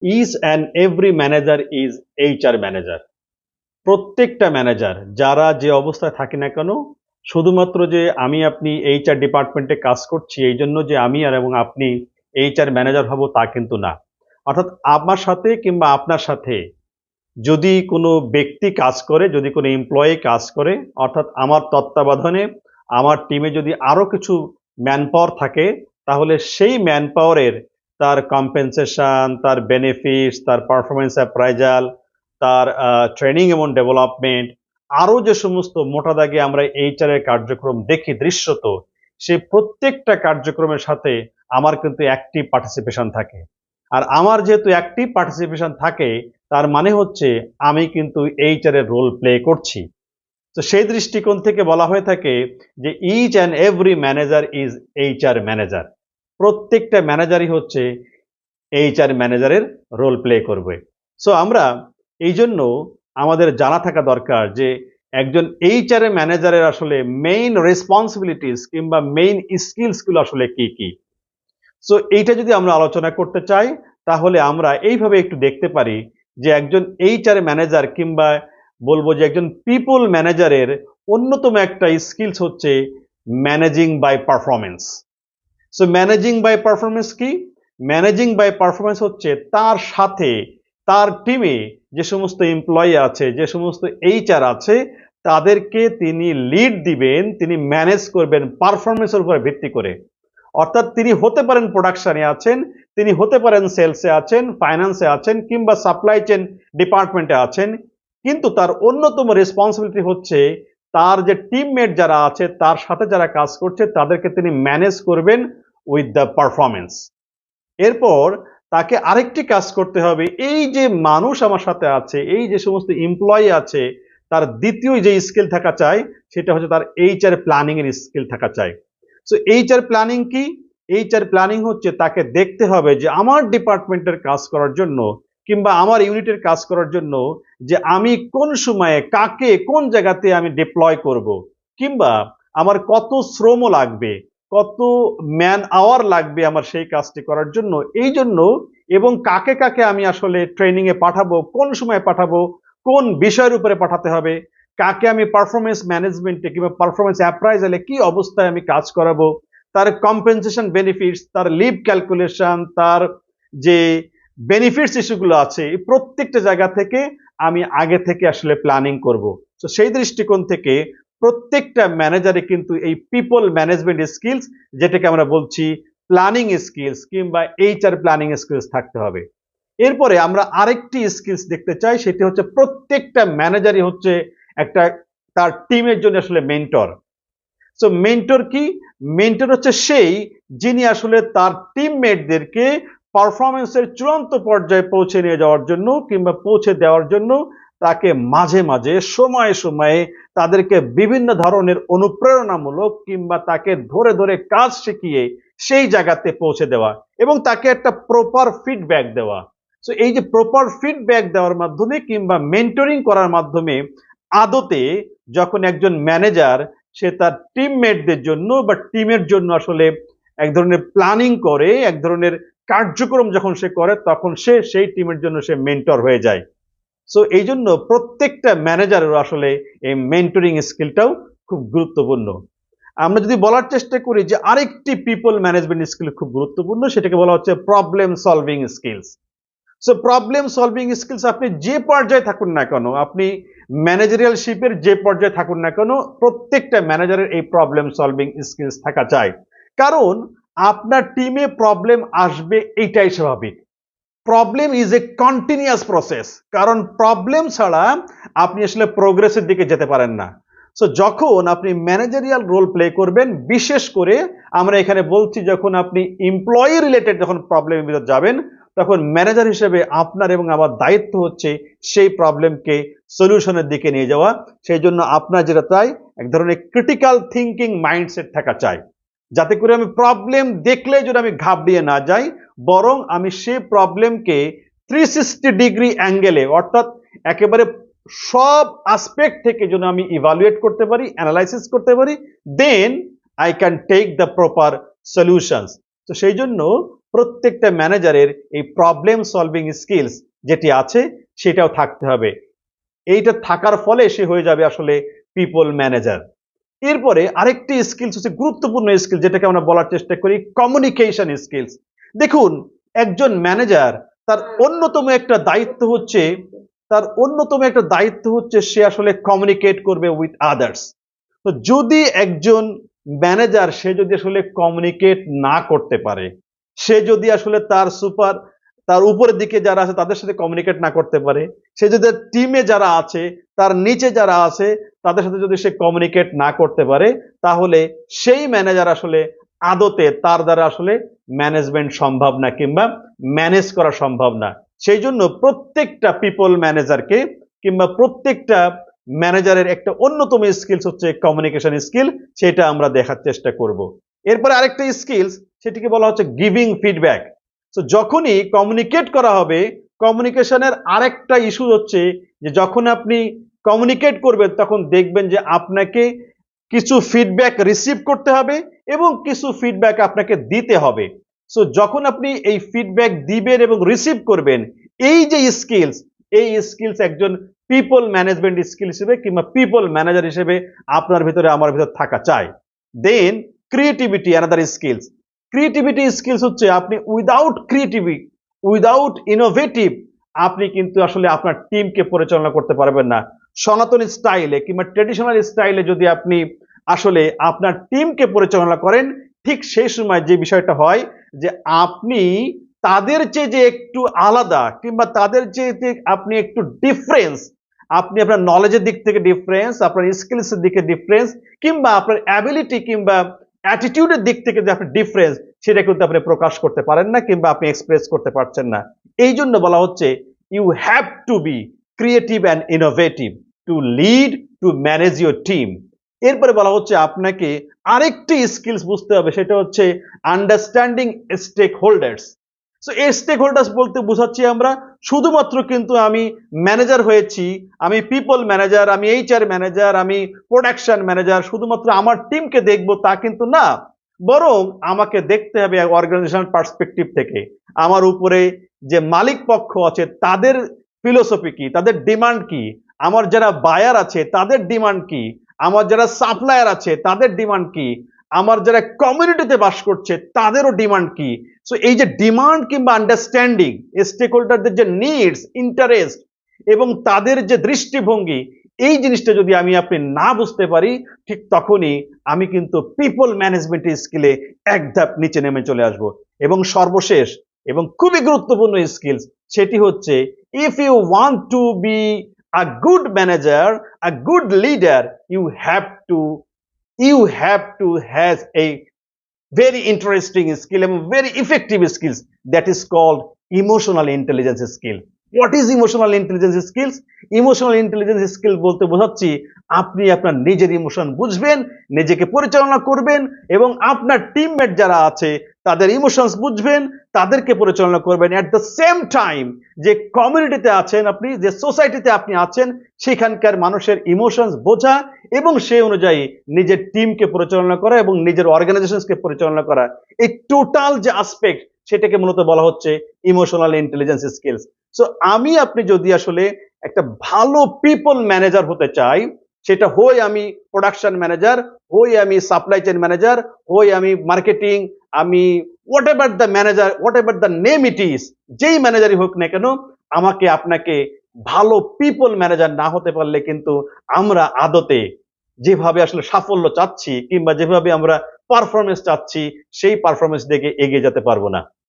Each and every manager is HR manager. প্রত্যেকটা manager যারা যে অবস্থায় থাকি না কেন, শুধুমাত্র যে আমি আপনি এইচআর ডিপার্টমেন্টে কাজ করছি এই জন্য যে আমি আর এবং আপনি এইচআর ম্যানেজার হব তা কিন্তু না। অর্থাৎ আমার সাথে কিংবা আপনার সাথে যদি কোনো ব্যক্তি কাজ করে, যদি কোনো এমপ্লয়ি কাজ করে, অর্থাৎ আমার তত্ত্বাবধানে আমার টিমে যদি আরো কিছু ম্যান পাওয়ার থাকে, তাহলে সেই ম্যান পাওয়ারের তার কম্পেনসেশন, তার বেনিফিটস, তার পারফরমেন্স অ্যাপ্রাইজাল, তার ট্রেনিং এবং ডেভেলপমেন্ট, আরো যে সমস্ত মোটা দাগে আমরা এইচআর এর কার্যক্রম দেখি দৃশ্যত, সেই প্রত্যেকটা কার্যক্রমের সাথে আমার কিন্তু অ্যাক্টিভ পার্টিসিপেশন থাকে। আর আমার যেহেতু অ্যাক্টিভ পার্টিসিপেশন থাকে, তার মানে হচ্ছে আমি কিন্তু এইচআর এর রোল প্লে করছি। তো সেই দৃষ্টিকোণ থেকে বলা হয়ে থাকে যে each and every manager is HR manager. প্রত্যেকটা ম্যানেজারই হচ্ছে এইচআর ম্যানেজারের রোল প্লে করবে। সো আমরা এই জন্য আমাদের জানা থাকা দরকার যে একজন এইচআর ম্যানেজারের আসলে মেইন রেসপন্সিবিলিটিস কিংবা মেইন স্কিলসগুলো আসলে কি কি। সো এইটা যদি আমরা আলোচনা করতে চাই, তাহলে আমরা এইভাবে একটু দেখতে পারি যে একজন এইচআর ম্যানেজার কিংবা বলবো যে একজন পিপল ম্যানেজারের অন্যতম একটা স্কিলস হচ্ছে managing by performance. So managing by performance কি? ম্যানেজিং বাই পারফরমেন্স হচ্ছে তার সাথে তার টিমে যে সমস্ত এমপ্লয়ি আছে, যে সমস্ত এইচআর আছে, তাদেরকে তিনি লিড দিবেন, তিনি ম্যানেজ করবেন পারফরমেন্সের উপর ভিত্তি করে। অর্থাৎ তিনি হতে পারেন প্রোডাকশনে আছেন, তিনি হতে পারেন সেলসে আছেন, ফাইন্যান্সে আছেন কিংবা সাপ্লাই চেইন ডিপার্টমেন্টে আছেন, কিন্তু তার অন্যতম রেসপন্সিবিলিটি হচ্ছে তার যে টিমমেট যারা আছে, তার সাথে যারা কাজ করছে, তাদেরকে তিনি ম্যানেজ করবেন উইথ দ্য পারফরমেন্স। এরপর তাকে আরেকটি কাজ করতে হবে, এই যে মানুষ আমার সাথে আছে, এই যে সমস্ত এমপ্লয়ি আছে, তার দ্বিতীয় যে স্কিল থাকা চাই সেটা হচ্ছে তার এইচআর প্ল্যানিং এর স্কিল থাকা চাই। সো এইচআর প্ল্যানিং কি? এইচআর প্ল্যানিং হচ্ছে তাকে দেখতে হবে যে আমার ডিপার্টমেন্টের কাজ করার জন্য কিংবা আমার ইউনিটের কাজ করার জন্য যে আমি কোন সময়ে কাকে কোন জায়গাতে আমি ডিপ্লয় করব, কিংবা আমার কত শ্রম লাগবে, কত ম্যান আওয়ার লাগবে আমার সেই কাজটি করার জন্য, এই জন্য এবং কাকে কাকে আমি আসলে ট্রেনিং এ পাঠাবো, কোন সময় পাঠাবো, কোন বিষয়ের উপরে পাঠাতে হবে, কাকে আমি পারফরমেন্স ম্যানেজমেন্টে কিংবা পারফরমেন্স অ্যাপ্রাইজালে কি অবস্থায় আমি কাজ করাবো, তার কম্পেনসেশন বেনিফিটস, তার লিভ ক্যালকুলেশন, তার যে বেনিফিটস ইস্যুগুলো আছে, এই প্রত্যেকটা জায়গা থেকে আমি আগে থেকে আসলে প্ল্যানিং করব। তো সেই দৃষ্টিকোণ থেকে প্রত্যেকটা ম্যানেজারে কিন্তু এই পিপল ম্যানেজমেন্ট স্কিলস, যেটাকে আমরা বলছি প্ল্যানিং স্কিলস কিংবা এইচআর প্ল্যানিং স্কিলস থাকতে হবে। এরপরে আমরা আরেকটি স্কিলস দেখতে চাই, সেটি হচ্ছে প্রত্যেকটা ম্যানেজারই হচ্ছে একটা তার টিমের জন্য আসলে মেন্টর। সো মেন্টর কি? মেন্টর হচ্ছে সেই যিনি আসলে তার টিমমেটদেরকে পারফরমেন্সের চূড়ান্ত পর্যায়ে পৌঁছে নিয়ে যাওয়ার জন্য কিংবা পৌঁছে দেওয়ার জন্য তাকে মাঝে মাঝে সময়ে সময়ে তাদেরকে বিভিন্ন ধরনের অনুপ্রেরণামূলক কিংবা তাকে ধরে ধরে কাজ শিখিয়ে সেই জায়গাতে পৌঁছে দেওয়া এবং তাকে একটা প্রপার ফিডব্যাক দেওয়া। সো এই যে প্রপার ফিডব্যাক দেওয়ার মাধ্যমে কিংবা মেন্টরিং করার মাধ্যমে আদতে যখন একজন ম্যানেজার সে তার টিমমেটদের জন্য বা টিমের জন্য আসলে এক ধরনের প্ল্যানিং করে, এক ধরনের কার্যক্রম যখন সে করে, তখন সে সেই টিমের জন্য সে মেন্টর হয়ে যায়। সো এই জন্য প্রত্যেকটা ম্যানেজারের আসলে এই মেন্টরিং স্কিলটাও খুব গুরুত্বপূর্ণ। আমরা যদি বলার চেষ্টা করি যে আরেকটি পিপল ম্যানেজমেন্ট স্কিল খুব গুরুত্বপূর্ণ, সেটাকে বলা হচ্ছে problem solving skills. So problem solving skills আপনি যে পর্যায়ে থাকুন না কেন, আপনি ম্যানেজারিয়াল শিপের যে পর্যায়ে থাকুন না কেন, প্রত্যেকটা ম্যানেজারের এই প্রবলেম সলভিং স্কিলস থাকা চাই। কারণ আপনার টিমে প্রবলেম আসবে, এটাই স্বাভাবিক। Problem is a continuous process, কারণ প্রবলেম ছাড়া আপনি আসলে প্রোগ্রেসের দিকে যেতে পারেন না। সো যখন আপনি ম্যানেজারিয়াল রোল প্লে করবেন, বিশেষ করে আমরা এখানে বলছি যখন আপনি এমপ্লয়ি রিলেটেড যখন প্রবলেমের ভিতর যাবেন, তখন ম্যানেজার হিসেবে আপনার এবং আমার দায়িত্ব হচ্ছে সেই প্রবলেমকে সলিউশনের দিকে নিয়ে যাওয়া। সেই জন্য আপনার যেটা চাই, এক ধরনের ক্রিটিক্যাল থিঙ্কিং মাইন্ডসেট থাকা চাই, যাতে করে আমি প্রবলেম দেখলে যদি আমি ঘাবড়িয়ে না যাই, বরং আমি সেই প্রবলেমকে 360 ডিগ্রি অ্যাঙ্গেলে, অর্থাৎ একেবারে সব আসপেক্ট থেকে যেন আমি ইভালুয়েট করতে পারি, অ্যানালাইসিস করতে পারি, then I can take the proper solutions. তো সেই জন্য প্রত্যেকটা ম্যানেজারের এই প্রবলেম সলভিং স্কিলস যেটি আছে সেটাও থাকতে হবে। এইটা থাকার ফলে সে হয়ে যাবে আসলে পিপল ম্যানেজার। এরপরে আরেকটি স্কিলস হচ্ছে গুরুত্বপূর্ণ স্কিল, যেটাকে আমরা বলার চেষ্টা করি কমিউনিকেশন স্কিলস। দেখুন, একজন ম্যানেজার তার অন্যতম একটা দায়িত্ব হচ্ছে সে আসলে কমিউনিকেট করবে উইথ আদার্স। তো যদি একজন ম্যানেজার সে যদি আসলে কমিউনিকেট না করতে পারে, সে যদি আসলে তার উপরের দিকে যারা আছে তাদের সাথে কমিউনিকেট না করতে পারে, সে যদি টিমে যারা আছে তার নিচে যারা আছে তাদের সাথে যদি সে কমিউনিকেট না করতে পারে, তাহলে সেই ম্যানেজার আসলে আদতে তার দ্বারা আসলে ম্যানেজমেন্ট সম্ভব না কিংবা ম্যানেজ করা সম্ভব না। সেই জন্য প্রত্যেকটা পিপল ম্যানেজারকে কিংবা প্রত্যেকটা ম্যানেজারের একটা অন্যতম স্কিলস হচ্ছে কমিউনিকেশন স্কিল, সেটা আমরা দেখার চেষ্টা করব। এরপরে আরেকটা স্কিলস, সেটিকে বলা হচ্ছে গিভিং ফিডব্যাক। তো যখনই কমিউনিকেট করা হবে, কমিউনিকেশনের আরেকটা ইস্যু হচ্ছে যে যখন আপনি কমিউনিকেট করবেন তখন দেখবেন যে আপনাকে কিছু ফিডব্যাক রিসিভ করতে হবে এবং কিছু ফিডব্যাক আপনাকে দিতে হবে। সো যখন আপনি এই ফিডব্যাক দিবেন এবং রিসিভ করবেন, এই যে স্কিলস একজন পিপল ম্যানেজমেন্ট স্কিল হিসেবে কিংবা পিপল ম্যানেজার হিসেবে আপনার ভিতরে আমার ভিতরে থাকা চাই। Then creativity another skills. Creativity skills হচ্ছে আপনি উইদাউট ইনোভেটিভ আপনি কিন্তু আসলে আপনার টিমকে পরিচালনা করতে পারবেন না। সনাতন স্টাইলে কিংবা ট্রেডিশনাল স্টাইলে যদি আপনি আসলে আপনার টিমকে পরিচালনা করেন, ঠিক সেই সময় যে বিষয়টা হয় যে আপনি তাদের চেয়ে যে একটু আলাদা কিংবা তাদের চেয়ে যে আপনি একটু ডিফারেন্স, আপনি আপনার নলেজের দিক থেকে ডিফারেন্স, আপনার স্কিলসের দিকে ডিফারেন্স কিংবা আপনার অ্যাবিলিটি কিংবা অ্যাটিটিউডের দিক থেকে যে আপনি ডিফারেন্স, সেটা কিন্তু আপনি প্রকাশ করতে পারেন না কিংবা আপনি এক্সপ্রেস করতে পারছেন না। এই জন্য বলা হচ্ছে you have to be creative and innovative to lead to manage your team. এরপরে বলা হচ্ছে আপনাকে আরেকটি স্কিলস বুঝতে হবে, সেটা হচ্ছে আন্ডারস্ট্যান্ডিং স্টেক হোল্ডার্স। সো এই স্টেক হোল্ডার্স বলতে বোঝাচ্ছি আমরা শুধুমাত্র কিন্তু আমি ম্যানেজার হয়েছি, আমি পিপল ম্যানেজার, আমি এইচআর ম্যানেজার, আমি প্রোডাকশন ম্যানেজার, শুধুমাত্র আমার টিমকে দেখবো তা কিন্তু না। বরং আমাকে দেখতে হবে অর্গানাইজেশনাল পার্সপেক্টিভ থেকে আমার উপরে যে মালিক পক্ষ আছে তাদের ফিলোসফি কি, তাদের ডিমান্ড কি, আমার যারা বায়ার আছে তাদের ডিমান্ড কি, আমার যারা সাপ্লায়ার আছে তাদের ডিমান্ড কি, আমার যারা কমিউনিটিতে বাস করছে তাদেরও ডিমান্ড কি। সো এই যে ডিমান্ড কিংবা আন্ডারস্ট্যান্ডিং স্টেক হোল্ডারদের যে নিডস, ইন্টারেস্ট এবং তাদের যে দৃষ্টিভঙ্গি, এই জিনিসটা যদি আপনি না বুঝতে পারি, ঠিক তখনই আমি কিন্তু পিপল ম্যানেজমেন্ট স্কিলে এক ধাপ নিচে নেমে চলে আসব। এবং সর্বশেষ এবং খুবই গুরুত্বপূর্ণ স্কিলস, সেটি হচ্ছে if you want to be a good manager, a good leader, you have to has a very interesting skill and very effective skills that is called emotional intelligence skill. What is emotional intelligence skills? Emotional intelligence skill বলতে বোঝাচ্ছি আপনি আপনার নিজের emotion বুঝবেন, নিজেকে পরিচালনা করবেন এবং আপনার টিমমেট যারা আছে তাদের ইমোশনস বুঝবেন, তাদেরকে পরিচালনা করবেন। এট দ্য সেম টাইম যে কমিউনিটিতে আছেন আপনি, যে সোসাইটিতে আপনি আছেন, সেখানকার মানুষের ইমোশনস বোঝা এবং সেই অনুযায়ী নিজের টিমকে পরিচালনা করা এবং নিজের অর্গানাইজেশনকে পরিচালনা করা, এই টোটাল যে আসপেক্ট, সেটাকে মূলত বলা হচ্ছে ইমোশনাল ইন্টেলিজেন্স স্কিলস। সো আপনি যদি আসলে একটা ভালো পিপল ম্যানেজার হতে চাই, সেটা হয় আমি প্রোডাকশন ম্যানেজার, হয় আমি সাপ্লাই চেইন ম্যানেজার, হয় আমি মার্কেটিং, আমি what ever the name it is, যেই ম্যানেজারই হোক না কেন, আপনাকে ভালো পিপল ম্যানেজার না হতে পারলে কিন্তু আমরা আদতে যেভাবে আসলে সাফল্য চাচ্ছি কিংবা যেভাবে আমরা পারফরমেন্স চাচ্ছি, সেই পারফরমেন্স দিকে এগিয়ে যেতে পারবো না।